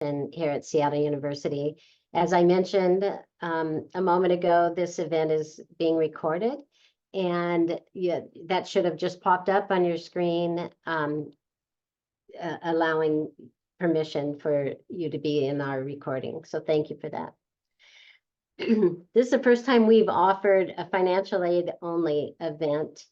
here at Seattle University. As I mentioned a moment ago, this event is being recorded, and yeah, that should have just popped up on your screen, allowing permission for you to be in our recording. So thank you for that. This is the first time we've offered a financial aid only event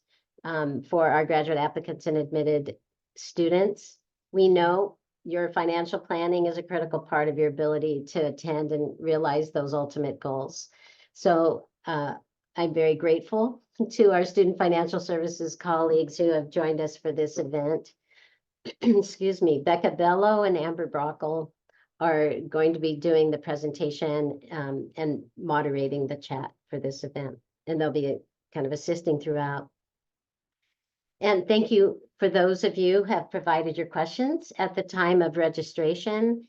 for our graduate applicants and admitted students. We know your financial planning is a critical part of your ability to attend and realize those ultimate goals. So I'm very grateful to our student financial services colleagues who have joined us for this event. Excuse me, Becca Bello and Amber Brockle are going to be doing the presentation and moderating the chat for this event. And they'll be kind of assisting throughout. And thank you for those of you who have provided your questions at the time of registration.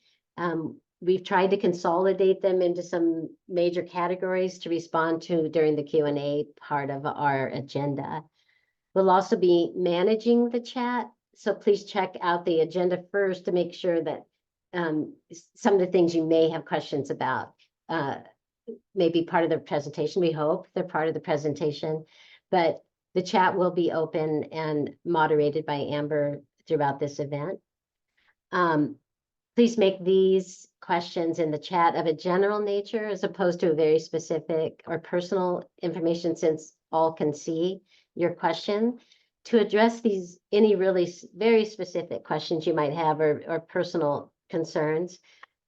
We've tried to consolidate them into some major categories to respond to during the Q&A part of our agenda. We'll also be managing the chat, so please check out the agenda first to make sure that some of the things you may have questions about may be part of the presentation. We hope they're part of the presentation, but the chat will be open and moderated by Amber throughout this event. Please make these questions in the chat of a general nature as opposed to a very specific or personal information, since all can see your question. To address these, any really very specific questions you might have or personal concerns,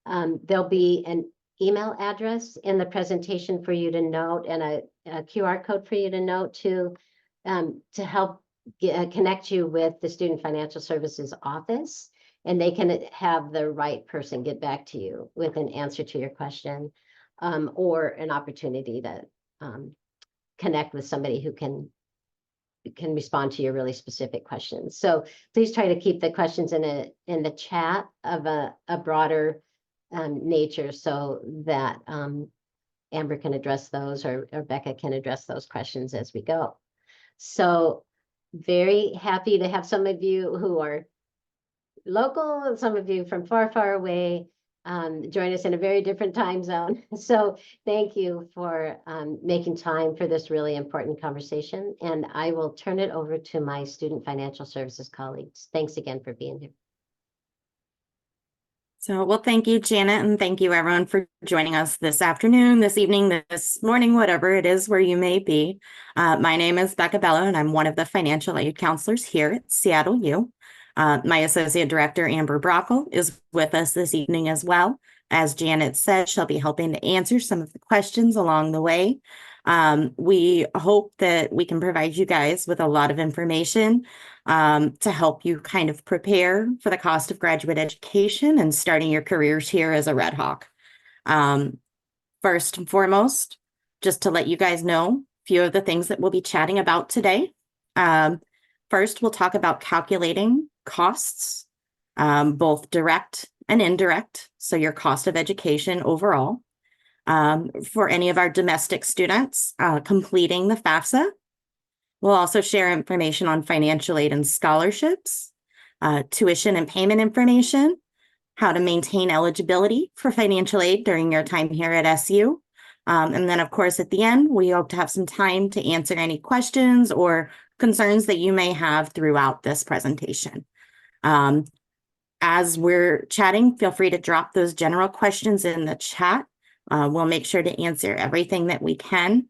there'll be an email address in the presentation for you to note, and a QR code for you to note to help connect you with the Student Financial Services Office, and they can have the right person get back to you with an answer to your question, or an opportunity to connect with somebody who can respond to your really specific questions. So please try to keep the questions in the chat of a broader nature, so that Amber can address those, or Becca can address those questions as we go. So very happy to have some of you who are local and some of you from far, far away join us in a very different time zone. So thank you for making time for this really important conversation. And I will turn it over to my student financial services colleagues. Thanks again for being here. So, well, thank you, Janet, and thank you everyone for joining us this afternoon, this evening, this morning, whatever it is where you may be. My name is Becca Bello, and I'm one of the financial aid counselors here at Seattle U. My associate director, Amber Brockle, is with us this evening as well. As Janet said, she'll be helping to answer some of the questions along the way. We hope that we can provide you guys with a lot of information to help you kind of prepare for the cost of graduate education and starting your careers here as a Red Hawk. First and foremost, just to let you guys know a few of the things that we'll be chatting about today. First, we'll talk about calculating costs, both direct and indirect, so your cost of education overall. For any of our domestic students completing the FAFSA. We'll also share information on financial aid and scholarships, tuition and payment information, how to maintain eligibility for financial aid during your time here at SU. And then, of course, at the end, we hope to have some time to answer any questions or concerns that you may have throughout this presentation. As we're chatting, feel free to drop those general questions in the chat. We'll make sure to answer everything that we can.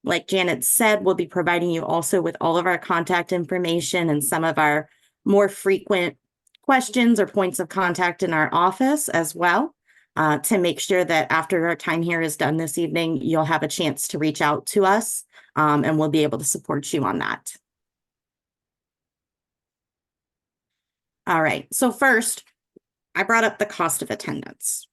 Like Janet said, we'll be providing you also with all of our contact information and some of our more frequent questions or points of contact in our office as well, to make sure that after our time here is done this evening, you'll have a chance to reach out to us, and we'll be able to support you on that. All right, so first, I brought up the cost of attendance.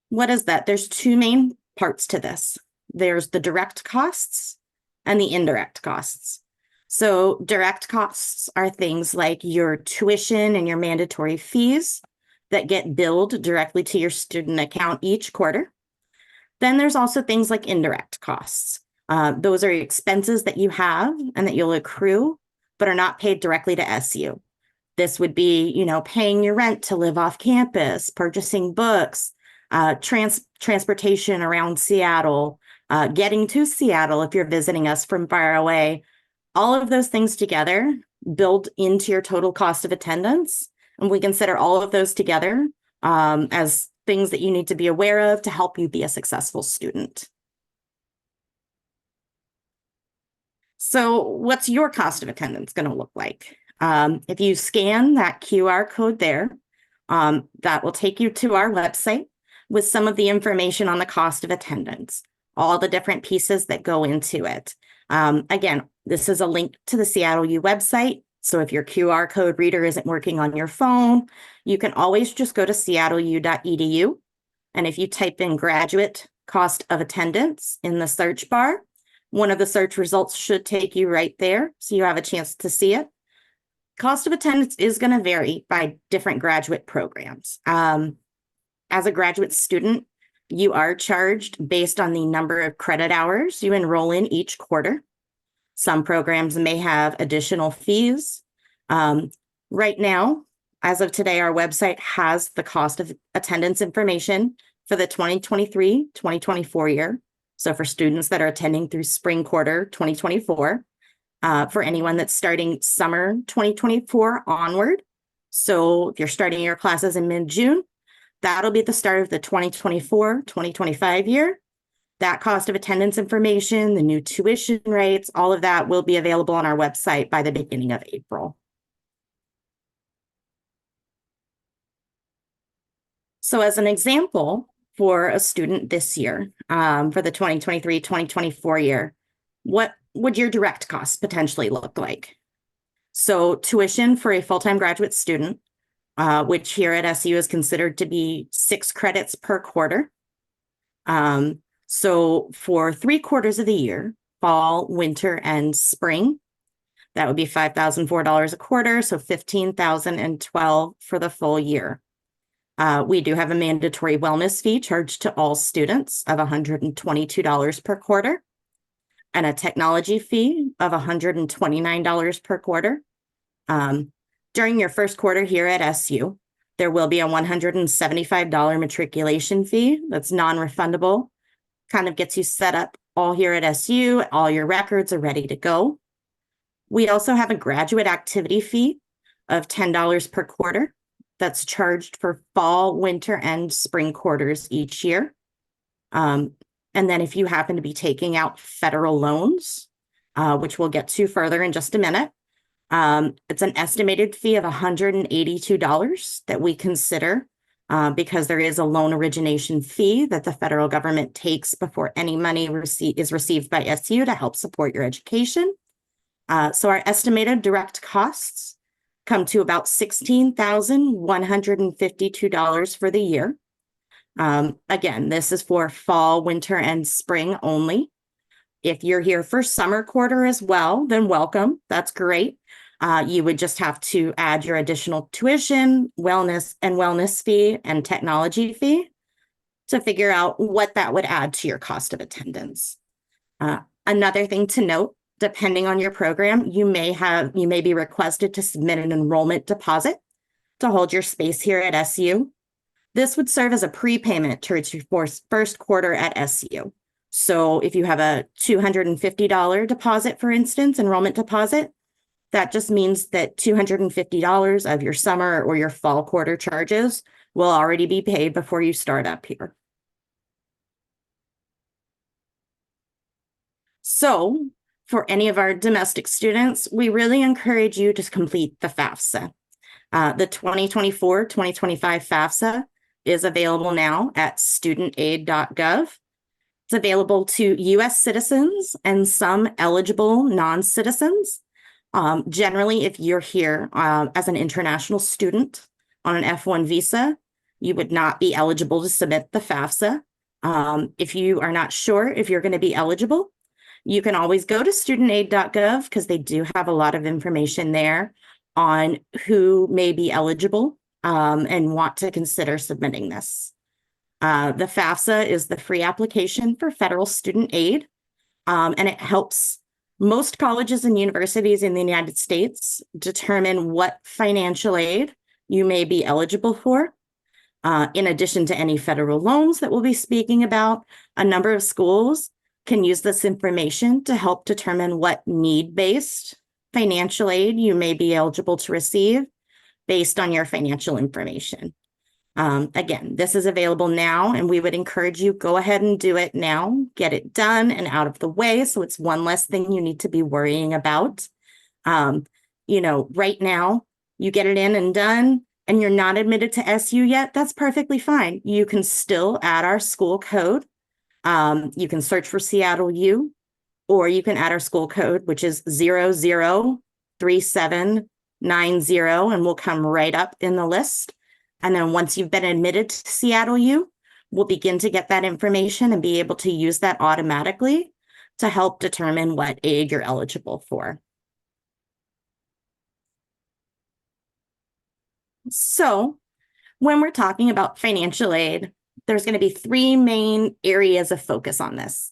What is that? There's two main parts to this. There's the direct costs and the indirect costs. So direct costs are things like your tuition and your mandatory fees that get billed directly to your student account each quarter. Then there's also things like indirect costs. Those are expenses that you have and that you'll accrue, but are not paid directly to SU. This would be, paying your rent to live off campus, purchasing books, transportation around Seattle, getting to Seattle if you're visiting us from far away. All of those things together build into your total cost of attendance. And we consider all of those together as things that you need to be aware of to help you be a successful student. So what's your cost of attendance going to look like? If you scan that QR code there, that will take you to our website with some of the information on the cost of attendance, all the different pieces that go into it. Again, this is a link to the Seattle U website. So if your QR code reader isn't working on your phone, you can always just go to seattleu.edu. And if you type in graduate cost of attendance in the search bar, one of the search results should take you right there, so you have a chance to see it. Cost of attendance is going to vary by different graduate programs. As a graduate student, you are charged based on the number of credit hours you enroll in each quarter. Some programs may have additional fees. Right now, as of today, our website has the cost of attendance information for the 2023-2024 year. So for students that are attending through spring quarter 2024, for anyone that's starting summer 2024 onward. So if you're starting your classes in mid-June, that'll be the start of the 2024-2025 year. That cost of attendance information, the new tuition rates, all of that will be available on our website by the beginning of April. So as an example, for a student this year, for the 2023-2024 year, what would your direct costs potentially look like? So tuition for a full-time graduate student, which here at SU is considered to be 6 credits per quarter. So for 3 quarters of the year, fall, winter, and spring, that would be $5,004 a quarter, so $15,012 for the full year. We do have a mandatory wellness fee charged to all students of $122 per quarter and a technology fee of $129 per quarter. During your first quarter here at SU, there will be a $175 matriculation fee that's non-refundable. Kind of gets you set up all here at SU. All your records are ready to go. We also have a graduate activity fee of $10 per quarter that's charged for fall, winter, and spring quarters each year. And then if you happen to be taking out federal loans, which we'll get to further in just a minute, it's an estimated fee of $182 that we consider because there is a loan origination fee that the federal government takes before any money is received by SU to help support your education. So our estimated direct costs come to about $16,152 for the year. Again, this is for fall, winter, and spring only. If you're here for summer quarter as well, then welcome. That's great. You would just have to add your additional tuition, wellness fee, and technology fee to figure out what that would add to your cost of attendance. Another thing to note, depending on your program, you may be requested to submit an enrollment deposit to hold your space here at SU. This would serve as a prepayment towards your first quarter at SU. So if you have a $250 deposit, for instance, enrollment deposit, that just means that $250 of your summer or your fall quarter charges will already be paid before you start up here. So for any of our domestic students, we really encourage you to complete the FAFSA. The 2024-2025 FAFSA is available now at studentaid.gov. It's available to U.S. citizens and some eligible non-citizens. Generally, if you're here as an international student on an F1 visa, you would not be eligible to submit the FAFSA. If you are not sure if you're going to be eligible, you can always go to studentaid.gov because they do have a lot of information there on who may be eligible and want to consider submitting this. The FAFSA is the free application for federal student aid, and it helps Most colleges and universities in the United States determine what financial aid you may be eligible for. In addition to any federal loans that we'll be speaking about, a number of schools can use this information to help determine what need-based financial aid you may be eligible to receive based on your financial information. Again, this is available now, and we would encourage you, go ahead and do it now, get it done and out of the way, so it's one less thing you need to be worrying about. Right now, you get it in and done, and you're not admitted to SU yet, that's perfectly fine. You can still add our school code. You can search for Seattle U, or you can add our school code, which is 003790, and we'll come right up in the list. And then once you've been admitted to Seattle U, we'll begin to get that information and be able to use that automatically to help determine what aid you're eligible for. So when we're talking about financial aid, there's going to be three main areas of focus on this.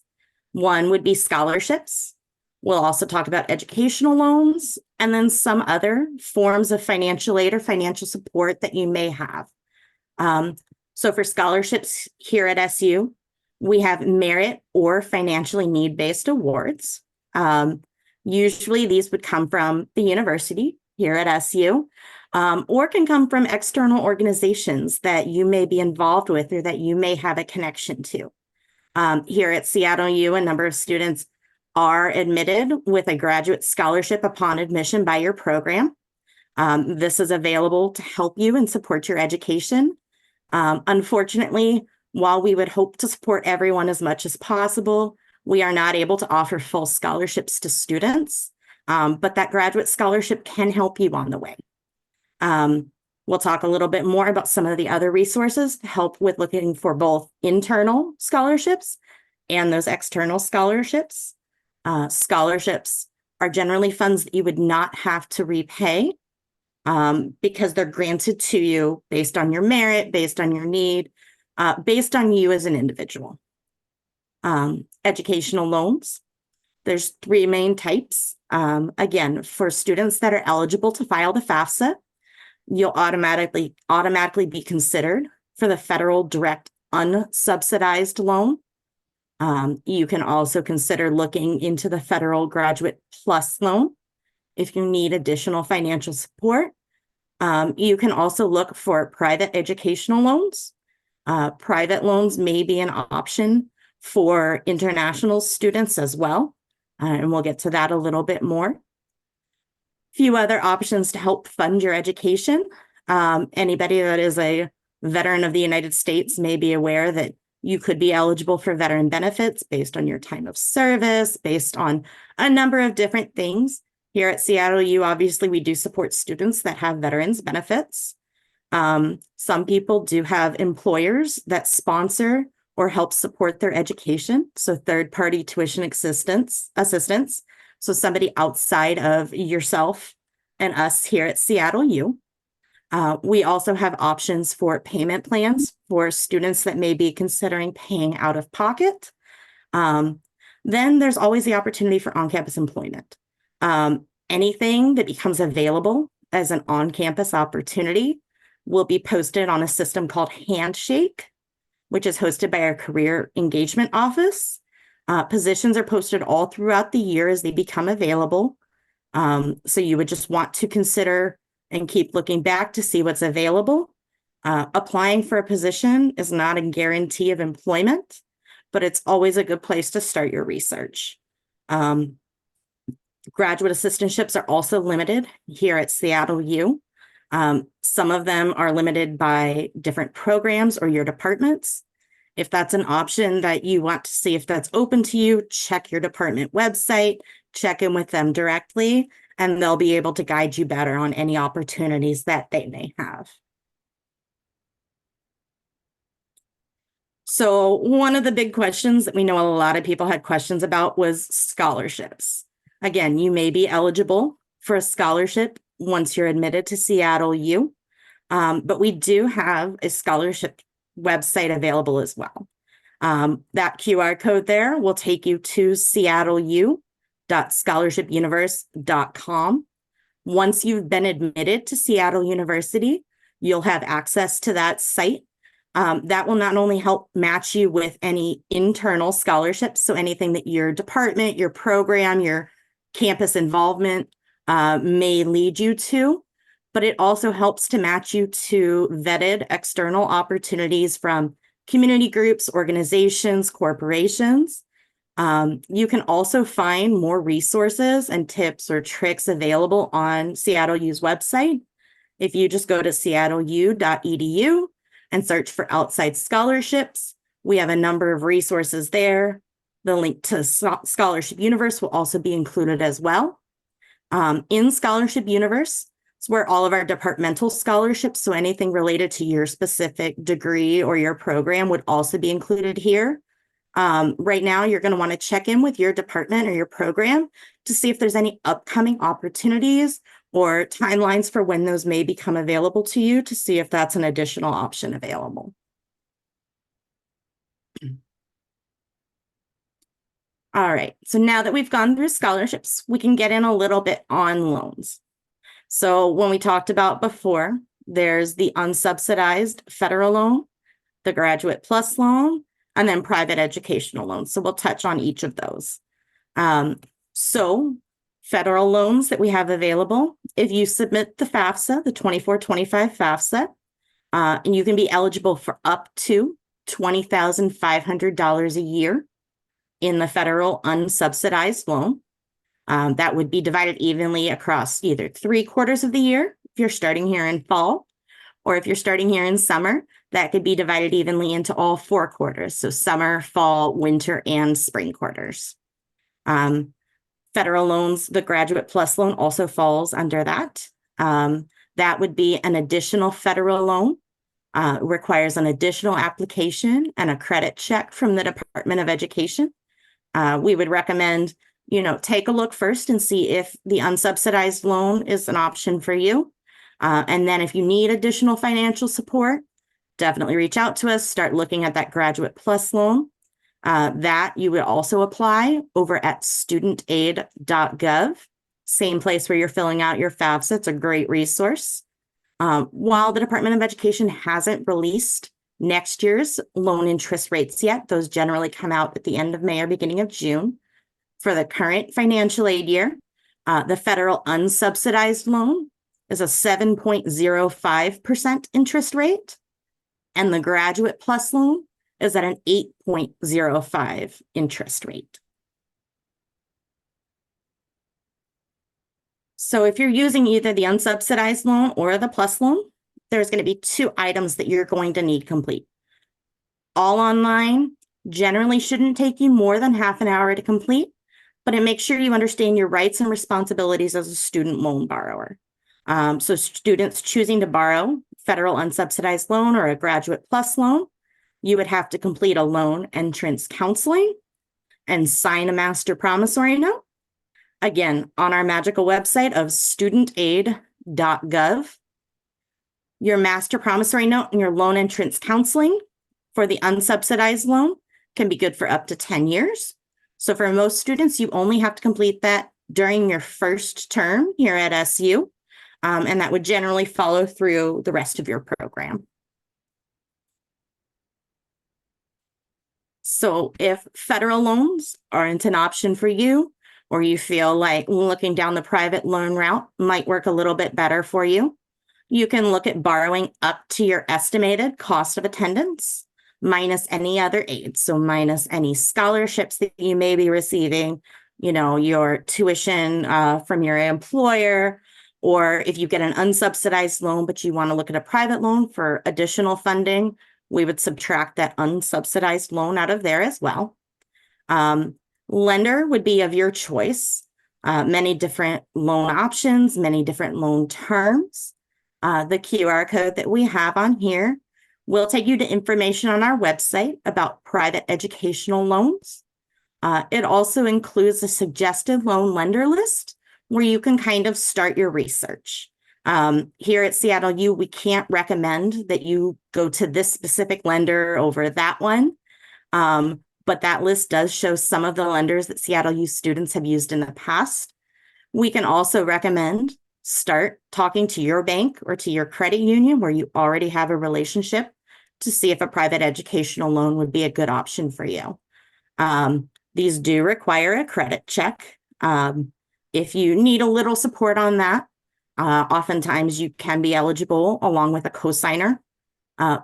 One would be scholarships. We'll also talk about educational loans, and then some other forms of financial aid or financial support that you may have. So for scholarships here at SU, we have merit or financially need-based awards. Usually these would come from the university here at SU, or can come from external organizations that you may be involved with or that you may have a connection to. Here at Seattle U, a number of students are admitted with a graduate scholarship upon admission by your program. This is available to help you and support your education. Unfortunately, while we would hope to support everyone as much as possible, we are not able to offer full scholarships to students, but that graduate scholarship can help you on the way. We'll talk a little bit more about some of the other resources to help with looking for both internal scholarships and those external scholarships. Scholarships are generally funds that you would not have to repay because they're granted to you based on your merit, based on your need, based on you as an individual. Educational loans. There's three main types. Again, for students that are eligible to file the FAFSA, you'll automatically be considered for the federal direct unsubsidized loan. You can also consider looking into the federal graduate plus loan if you need additional financial support. You can also look for private educational loans. Private loans may be an option for international students as well, and we'll get to that a little bit more. Few other options to help fund your education. Anybody that is a veteran of the United States may be aware that you could be eligible for veteran benefits based on your time of service, based on a number of different things. Here at Seattle U, obviously, we do support students that have veterans benefits. Some people do have employers that sponsor or help support their education, so third-party tuition assistance. So somebody outside of yourself and us here at Seattle U. We also have options for payment plans for students that may be considering paying out of pocket. Then there's always the opportunity for on-campus employment. Anything that becomes available as an on-campus opportunity will be posted on a system called Handshake, which is hosted by our Career Engagement Office. Positions are posted all throughout the year as they become available. So you would just want to consider and keep looking back to see what's available. Applying for a position is not a guarantee of employment, but it's always a good place to start your research. Graduate assistantships are also limited here at Seattle U. Some of them are limited by different programs or your departments. If that's an option that you want to see if that's open to you, check your department website, check in with them directly, and they'll be able to guide you better on any opportunities that they may have. So one of the big questions that we know a lot of people had questions about was scholarships. Again, you may be eligible for a scholarship once you're admitted to Seattle U, but we do have a scholarship website available as well. That QR code there will take you to Seattle U, www.scholarshipuniverse.com. Once you've been admitted to Seattle University, you'll have access to that site. That will not only help match you with any internal scholarships, so anything that your department, your program, your campus involvement may lead you to, but it also helps to match you to vetted external opportunities from community groups, organizations, corporations. You can also find more resources and tips or tricks available on Seattle U's website. If you just go to seattleu.edu and search for outside scholarships, we have a number of resources there. The link to Scholarship Universe will also be included as well. In Scholarship Universe, it's where all of our departmental scholarships, so anything related to your specific degree or your program, would also be included here. Right now, you're going to want to check in with your department or your program to see if there's any upcoming opportunities or timelines for when those may become available to you, to see if that's an additional option available. All right, so now that we've gone through scholarships, we can get in a little bit on loans. So when we talked about before, there's the unsubsidized federal loan, the Graduate Plus loan, and then private educational loans. So we'll touch on each of those. So federal loans that we have available, if you submit the FAFSA, the 24-25 FAFSA, and you can be eligible for up to $20,500 a year in the federal unsubsidized loan. That would be divided evenly across either 3 quarters of the year, if you're starting here in fall, or if you're starting here in summer, that could be divided evenly into all 4 quarters. So summer, fall, winter, and spring quarters. Federal loans, the Graduate Plus loan also falls under that. That would be an additional federal loan. Requires an additional application and a credit check from the Department of Education. We would recommend, take a look first and see if the unsubsidized loan is an option for you. And then if you need additional financial support, definitely reach out to us, start looking at that Graduate Plus loan. That you would also apply over at studentaid.gov, same place where you're filling out your FAFSA. It's a great resource. While the Department of Education hasn't released next year's loan interest rates yet, those generally come out at the end of May or beginning of June. For the current financial aid year, the federal unsubsidized loan is a 7.05% interest rate, and the Graduate Plus loan is at an 8.05 interest rate. So if you're using either the unsubsidized loan or the plus loan, there's going to be 2 items that you're going to need complete. All online generally shouldn't take you more than half an hour to complete, but it makes sure you understand your rights and responsibilities as a student loan borrower. So students choosing to borrow federal unsubsidized loan or a Graduate Plus loan, you would have to complete a loan entrance counseling and sign a master promissory note. Again, on our magical website of studentaid.gov, your master promissory note and your loan entrance counseling for the unsubsidized loan can be good for up to 10 years. So for most students, you only have to complete that during your first term here at SU, and that would generally follow through the rest of your program. So if federal loans aren't an option for you, or you feel like looking down the private loan route might work a little bit better for you, you can look at borrowing up to your estimated cost of attendance, minus any other aid. So minus any scholarships that you may be receiving, your tuition from your employer, or if you get an unsubsidized loan, but you want to look at a private loan for additional funding, we would subtract that unsubsidized loan out of there as well. Lender would be of your choice. Many different loan options, many different loan terms. The QR code that we have on here will take you to information on our website about private educational loans. It also includes a suggested loan lender list where you can kind of start your research. Here at Seattle U, we can't recommend that you go to this specific lender over that one. but that list does show some of the lenders that Seattle U students have used in the past. We can also recommend start talking to your bank or to your credit union where you already have a relationship to see if a private educational loan would be a good option for you. These do require a credit check. If you need a little support on that, oftentimes you can be eligible along with a cosigner.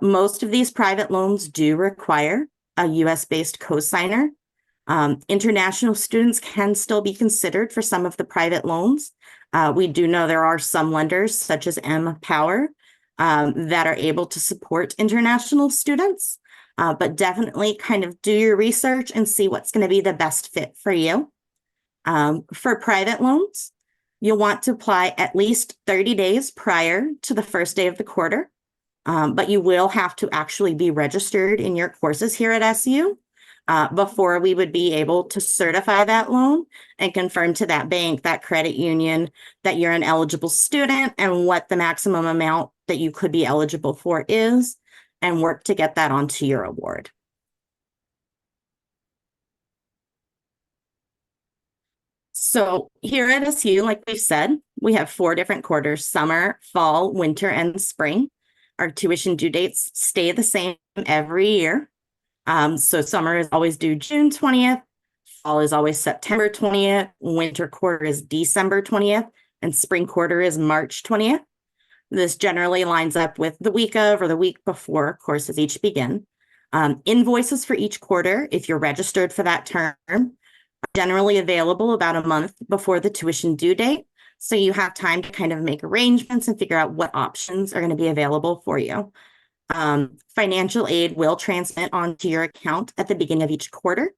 Most of these private loans do require a US-based cosigner. International students can still be considered for some of the private loans. We do know there are some lenders, such as Power, that are able to support international students, but definitely kind of do your research and see what's going to be the best fit for you. For private loans, you'll want to apply at least 30 days prior to the first day of the quarter, but you will have to actually be registered in your courses here at SU before we would be able to certify that loan and confirm to that bank, that credit union, that you're an eligible student and what the maximum amount that you could be eligible for is, and work to get that onto your award. So here at SU, like we've said, we have 4 different quarters: summer, fall, winter, and spring. Our tuition due dates stay the same every year. So summer is always due June 20th, fall is always September 20th, winter quarter is December 20th, and spring quarter is March 20th. This generally lines up with the week of or the week before courses each begin. Invoices for each quarter, if you're registered for that term, are generally available about a month before the tuition due date. So you have time to kind of make arrangements and figure out what options are going to be available for you. Financial aid will transmit onto your account at the beginning of each quarter.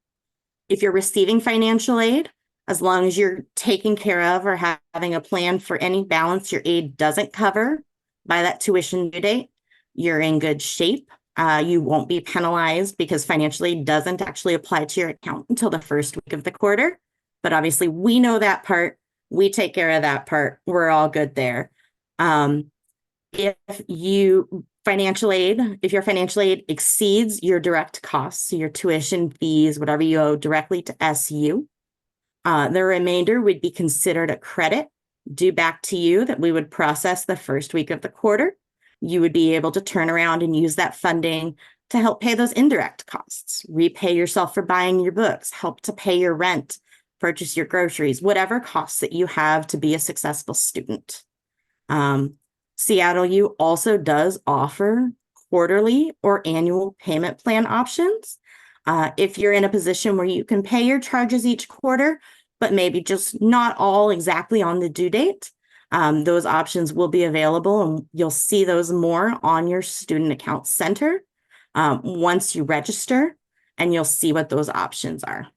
If you're receiving financial aid, as long as you're taking care of or having a plan for any balance your aid doesn't cover by that tuition due date, you're in good shape. You won't be penalized because financial aid doesn't actually apply to your account until the first week of the quarter. But obviously, we know that part. We take care of that part. We're all good there. If your financial aid exceeds your direct costs, so your tuition fees, whatever you owe directly to SU, the remainder would be considered a credit due back to you that we would process the first week of the quarter. You would be able to turn around and use that funding to help pay those indirect costs, repay yourself for buying your books, help to pay your rent, purchase your groceries, whatever costs that you have to be a successful student. Seattle U also does offer quarterly or annual payment plan options. If you're in a position where you can pay your charges each quarter, but maybe just not all exactly on the due date, those options will be available, and you'll see those more on your student account center once you register, and you'll see what those options are.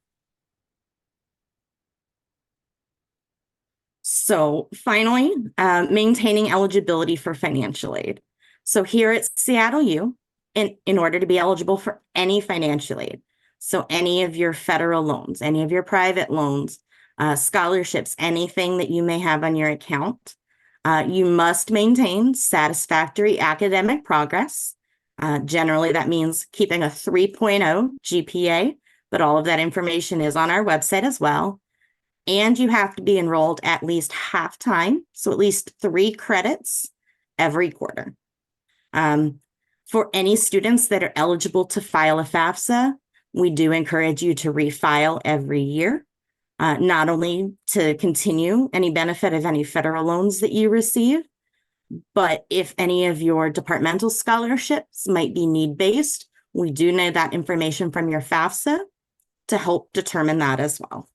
So finally, maintaining eligibility for financial aid. So here at Seattle U, in order to be eligible for any financial aid, so any of your federal loans, any of your private loans, scholarships, anything that you may have on your account, you must maintain satisfactory academic progress. Generally, that means keeping a 3.0 GPA, but all of that information is on our website as well. And you have to be enrolled at least half time, so at least 3 credits every quarter. For any students that are eligible to file a FAFSA, we do encourage you to refile every year, not only to continue any benefit of any federal loans that you receive, but if any of your departmental scholarships might be need-based, we do need that information from your FAFSA to help determine that as well.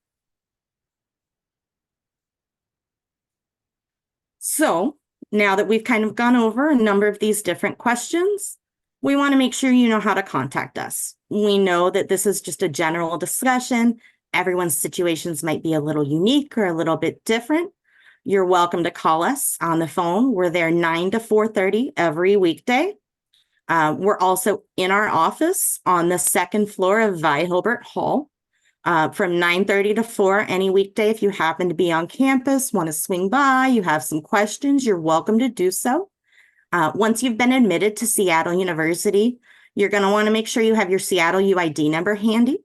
So now that we've kind of gone over a number of these different questions, we want to make sure you know how to contact us. We know that this is just a general discussion. Everyone's situations might be a little unique or a little bit different. You're welcome to call us on the phone. We're there 9 to 4:30 every weekday. We're also in our office on the 2nd floor of Vi Hilbert Hall. From 9:30 to 4 any weekday. If you happen to be on campus, want to swing by, you have some questions, you're welcome to do so. Once you've been admitted to Seattle University, you're going to want to make sure you have your Seattle U ID number handy.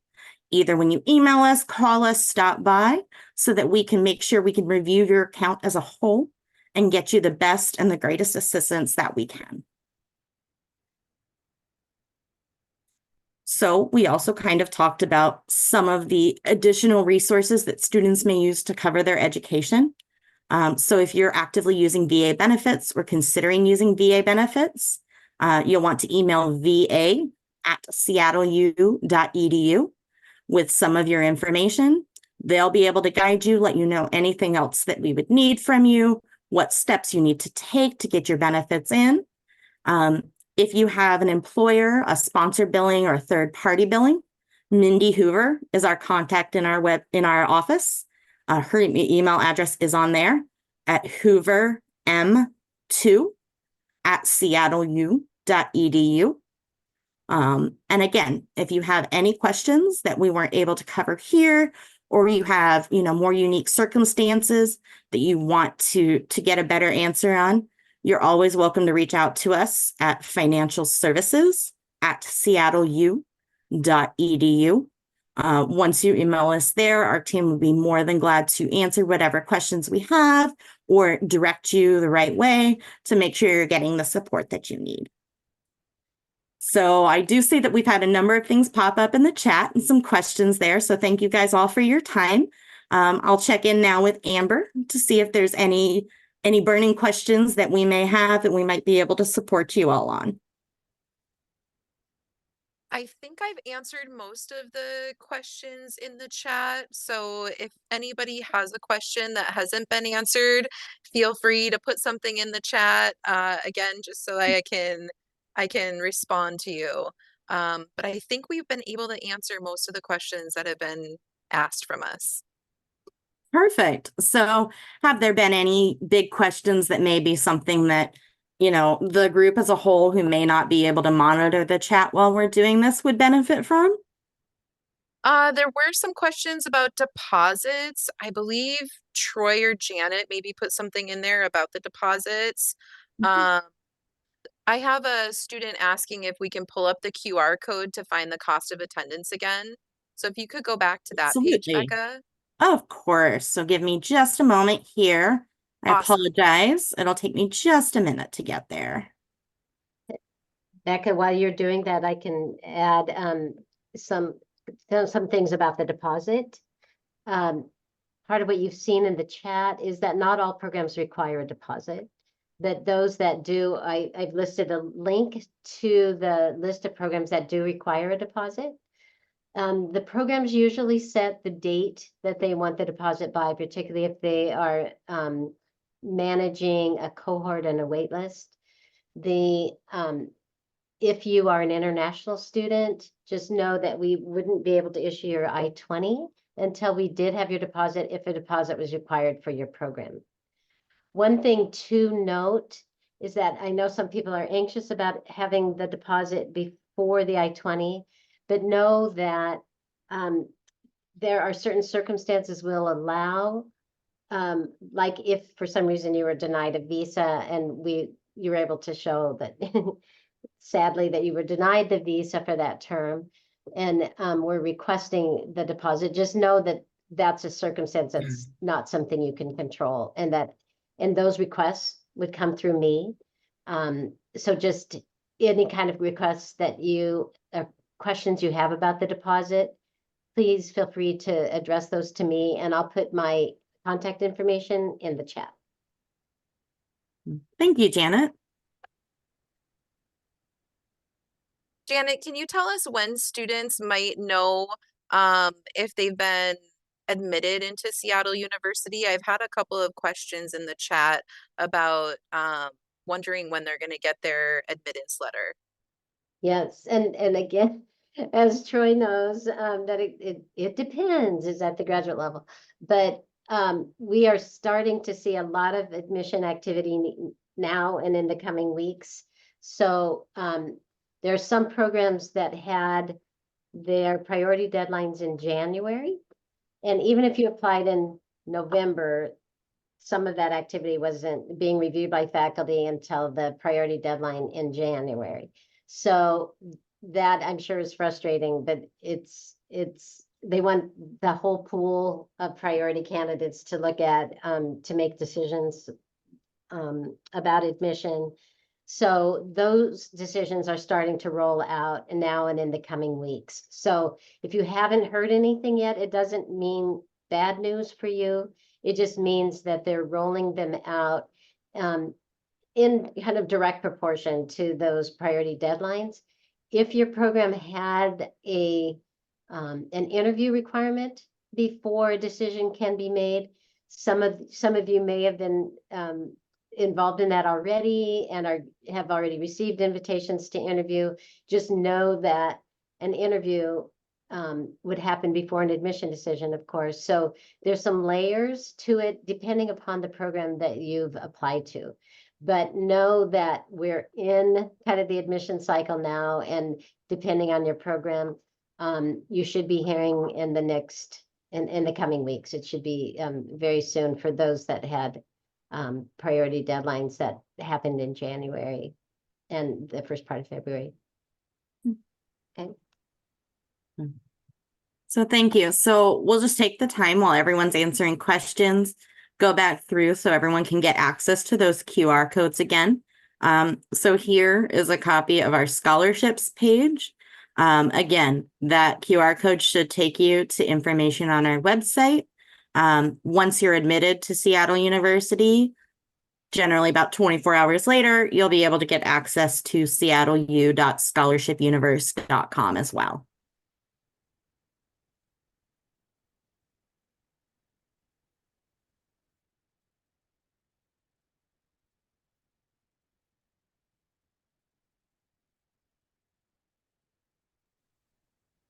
either when you email us, call us, stop by, so that we can make sure we can review your account as a whole and get you the best and the greatest assistance that we can. So we also kind of talked about some of the additional resources that students may use to cover their education. So if you're actively using VA benefits or considering using VA benefits, you'll want to email va@seattleu.edu with some of your information. They'll be able to guide you, let you know anything else that we would need from you, what steps you need to take to get your benefits in. If you have an employer, a sponsor billing, or third-party billing, Mindy Hoover is our contact in our office. Her email address is on there at hooverm2@seattleu.edu. And again, if you have any questions that we weren't able to cover here, or you have, more unique circumstances that you want to get a better answer on, you're always welcome to reach out to us at financialservices@seattleu.edu. Once you email us there, our team will be more than glad to answer whatever questions we have or direct you the right way to make sure you're getting the support that you need. So I do see that we've had a number of things pop up in the chat and some questions there. So thank you guys all for your time. I'll check in now with Amber to see if there's any burning questions that we may have that we might be able to support you all on. I think I've answered most of the questions in the chat. So if anybody has a question that hasn't been answered, feel free to put something in the chat again, just so I can respond to you. But I think we've been able to answer most of the questions that have been asked from us. Perfect. So have there been any big questions that may be something that, the group as a whole who may not be able to monitor the chat while we're doing this would benefit from? There were some questions about deposits. I believe Troy or Janet maybe put something in there about the deposits. I have a student asking if we can pull up the QR code to find the cost of attendance again. So if you could go back to that page, Absolutely. Becca. Of course. So give me just a moment here. I Awesome. apologize. It'll take me just a minute to get there. Becca, while you're doing that, I can add some things about the deposit. Part of what you've seen in the chat is that not all programs require a deposit, but those that do, I've listed a link to the list of programs that do require a deposit. The programs usually set the date that they want the deposit by, particularly if they are managing a cohort and a wait list. If you are an international student, just know that we wouldn't be able to issue your I-20 until we did have your deposit, if a deposit was required for your program. One thing to note is that I know some people are anxious about having the deposit before the I-20, but know that there are certain circumstances will allow, like if for some reason you were denied a visa and you were able to show that sadly that you were denied the visa for that term and we're requesting the deposit, just know that that's a circumstance that's not something you can control, and those requests would come through me. So just any kind of requests that questions you have about the deposit, please feel free to address those to me, and I'll put my contact information in the chat. Thank you, Janet. Janet, can you tell us when students might know if they've been admitted into Seattle University? I've had a couple of questions in the chat about wondering when they're going to get their admittance letter. Yes, and again, as Troy knows, that it depends, is at the graduate level, but we are starting to see a lot of admission activity now and in the coming weeks. So there are some programs that had their priority deadlines in January, and even if you applied in November, some of that activity wasn't being reviewed by faculty until the priority deadline in January. So that I'm sure is frustrating, but it's they want the whole pool of priority candidates to look at, to make decisions about admission. So those decisions are starting to roll out and now and in the coming weeks. So if you haven't heard anything yet, it doesn't mean bad news for you. It just means that they're rolling them out in kind of direct proportion to those priority deadlines. If your program had an interview requirement before a decision can be made, some of you may have been involved in that already and have already received invitations to interview. Just know that an interview would happen before an admission decision, of course. So there's some layers to it depending upon the program that you've applied to. But know that we're in kind of the admission cycle now, and depending on your program, you should be hearing in the coming weeks. It should be very soon for those that had priority deadlines that happened in January and the first part of February. Okay. So thank you. So we'll just take the time while everyone's answering questions, go back through so everyone can get access to those QR codes again. So here is a copy of our scholarships page. Again, that QR code should take you to information on our website. Once you're admitted to Seattle University, generally about 24 hours later, you'll be able to get access to seattleu.scholarshipuniverse.com as well.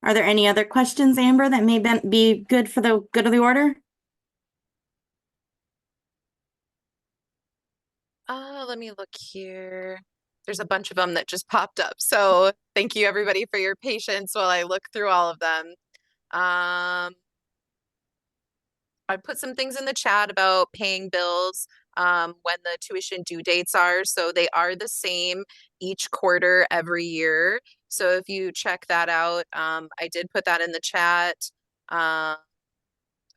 Are there any other questions, Amber, that may be good for the good of the order? Let me look here. There's a bunch of them that just popped up. So thank you everybody for your patience while I look through all of them. I put some things in the chat about paying bills when the tuition due dates are. So they are the same each quarter every year. So if you check that out, I did put that in the chat.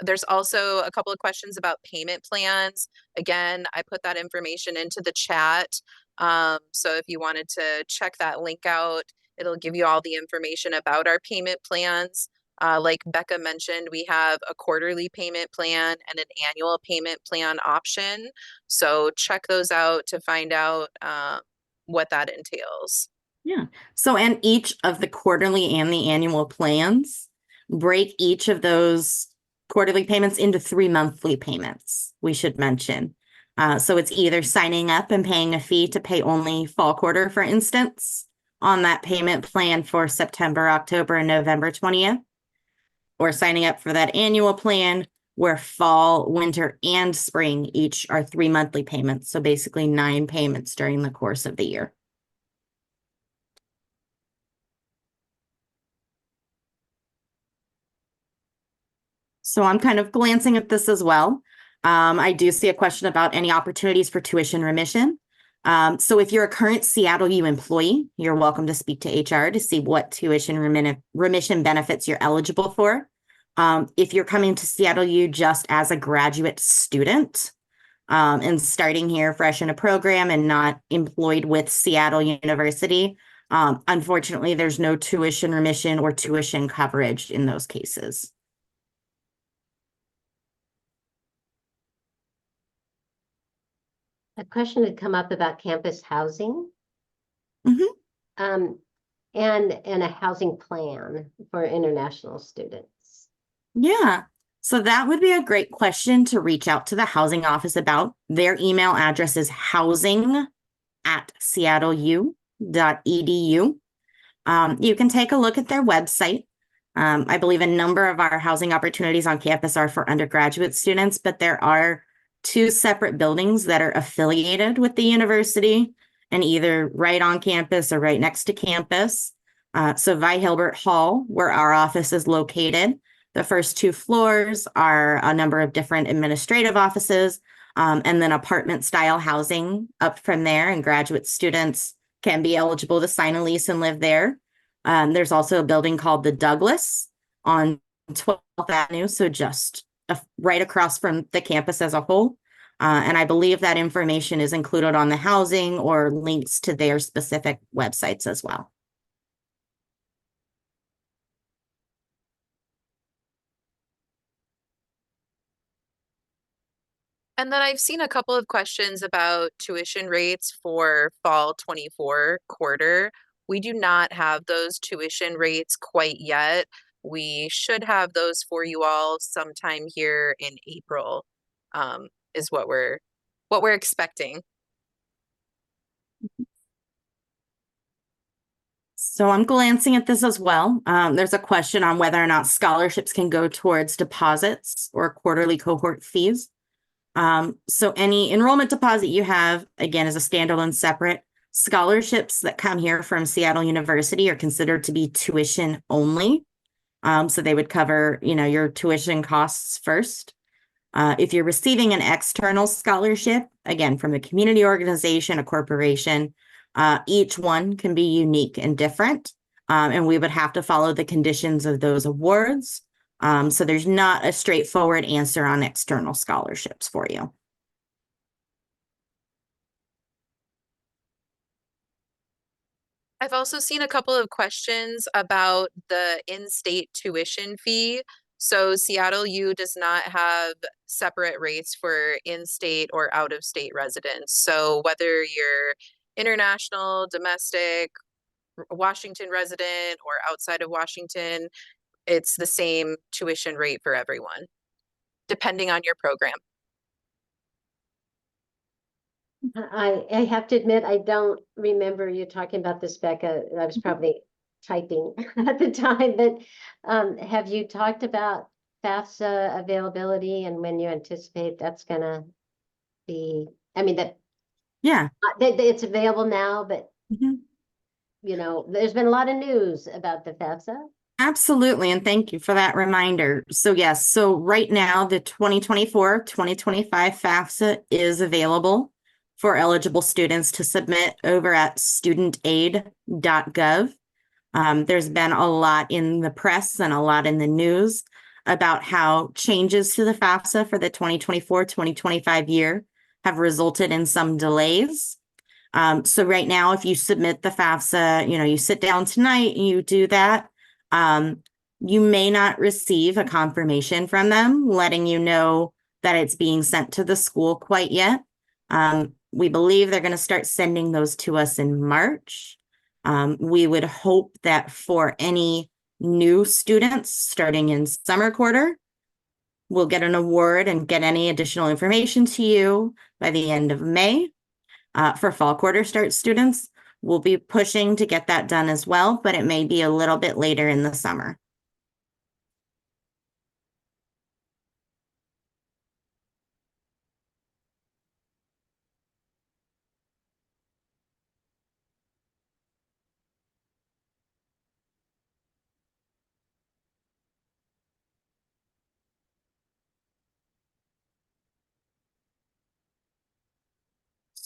There's also a couple of questions about payment plans. Again, I put that information into the chat. So if you wanted to check that link out, it'll give you all the information about our payment plans. Like Becca mentioned, we have a quarterly payment plan and an annual payment plan option. So check those out to find out what that entails. Yeah. So, and each of the quarterly and the annual plans break each of those quarterly payments into 3 monthly payments, we should mention. So it's either signing up and paying a fee to pay only fall quarter, for instance, on that payment plan for September, October, and November 20th, or signing up for that annual plan where fall, winter, and spring each are 3 monthly payments. So basically 9 payments during the course of the year. So I'm kind of glancing at this as well. I do see a question about any opportunities for tuition remission. So if you're a current Seattle U employee, you're welcome to speak to HR to see what tuition remission benefits you're eligible for. If you're coming to Seattle U just as a graduate student and starting here fresh in a program and not employed with Seattle University, unfortunately, there's no tuition remission or tuition coverage in those cases. A question had come up about campus housing. Mm-hmm. And a housing plan for international students. Yeah. So that would be a great question to reach out to the housing office about. Their email address is housing@seattleu.edu. You can take a look at their website. I believe a number of our housing opportunities on campus are for undergraduate students, but there are 2 separate buildings that are affiliated with the university and either right on campus or right next to campus. So Vi Hilbert Hall, where our office is located, the first 2 floors are a number of different administrative offices, and then apartment style housing up from there, and graduate students can be eligible to sign a lease and live there. There's also a building called the Douglas on 12th Avenue, so just right across from the campus as a whole. And I believe that information is included on the housing or links to their specific websites as well. And then I've seen a couple of questions about tuition rates for fall 24 quarter. We do not have those tuition rates quite yet. We should have those for you all sometime here in April, is what we're expecting. So I'm glancing at this as well. There's a question on whether or not scholarships can go towards deposits or quarterly cohort fees. So any enrollment deposit you have, again, is a standalone separate. Scholarships that come here from Seattle University are considered to be tuition only. So they would cover, your tuition costs first. If you're receiving an external scholarship, again, from a community organization, a corporation, each one can be unique and different. And we would have to follow the conditions of those awards. So there's not a straightforward answer on external scholarships for you. I've also seen a couple of questions about the in-state tuition fee. So Seattle U does not have separate rates for in-state or out-of-state residents. So whether you're international, domestic, Washington resident, or outside of Washington, it's the same tuition rate for everyone, depending on your program. I have to admit, I don't remember you talking about this, Becca. I was probably typing at the time, but have you talked about FAFSA availability and when you anticipate that's gonna be, I mean, that it's available now, but there's been a lot of news about the FAFSA. Absolutely. And thank you for that reminder. So yes, so right now the 2024-2025 FAFSA is available for eligible students to submit over at studentaid.gov. There's been a lot in the press and a lot in the news about how changes to the FAFSA for the 2024-2025 year have resulted in some delays. So right now, if you submit the FAFSA, you sit down tonight and you do that, you may not receive a confirmation from them letting you know that it's being sent to the school quite yet. We believe they're going to start sending those to us in March. We would hope that for any new students starting in summer quarter, we'll get an award and get any additional information to you by the end of May. For fall quarter start students, we'll be pushing to get that done as well, but it may be a little bit later in the summer.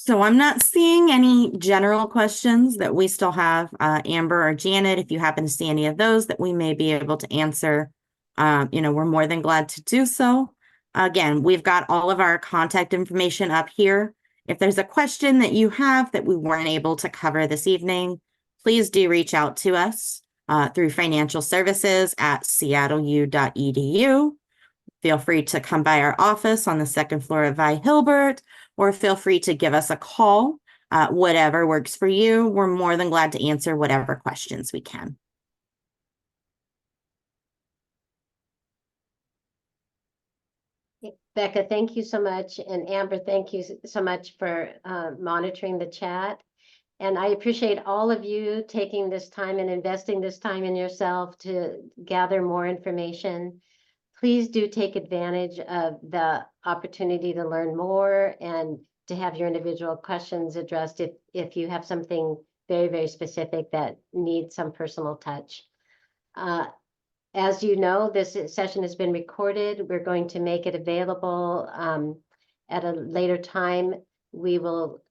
So I'm not seeing any general questions that we still have. Amber or Janet, if you happen to see any of those that we may be able to answer, we're more than glad to do so. Again, we've got all of our contact information up here. If there's a question that you have that we weren't able to cover this evening, please do reach out to us through financial services at seattleu.edu. Feel free to come by our office on the second floor of Vi Hilbert, or feel free to give us a call. Whatever works for you. We're more than glad to answer whatever questions we can. Becca, thank you so much. And Amber, thank you so much for monitoring the chat. And I appreciate all of you taking this time and investing this time in yourself to gather more information. Please do take advantage of the opportunity to learn more and to have your individual questions addressed if you have something very, very specific that needs some personal touch. As you know, this session has been recorded. We're going to make it available at a later time. We will,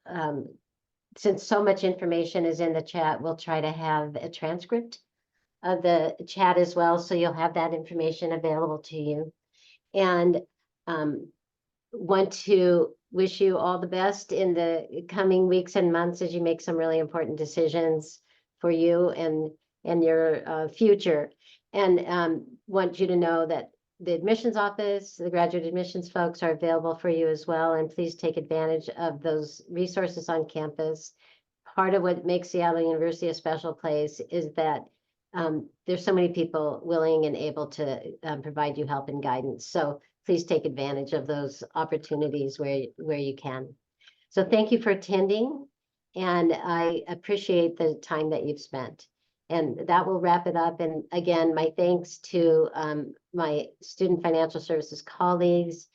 since so much information is in the chat, we'll try to have a transcript the chat as well, so you'll have that information available to you. And want to wish you all the best in the coming weeks and months as you make some really important decisions for you and your future. And want you to know that the admissions office, the graduate admissions folks are available for you as well. And please take advantage of those resources on campus. Part of what makes Seattle University a special place is that there's so many people willing and able to provide you help and guidance. So please take advantage of those opportunities where you can. So thank you for attending, and I appreciate the time that you've spent. And that will wrap it up. And again, my thanks to my student financial services colleagues,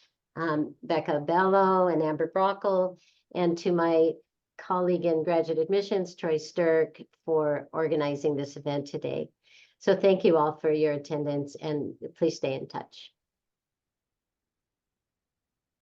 Becca Bello and Amber Brockle, and to my colleague in graduate admissions, Troy Sturck, for organizing this event today. So thank you all for your attendance, and please stay in touch.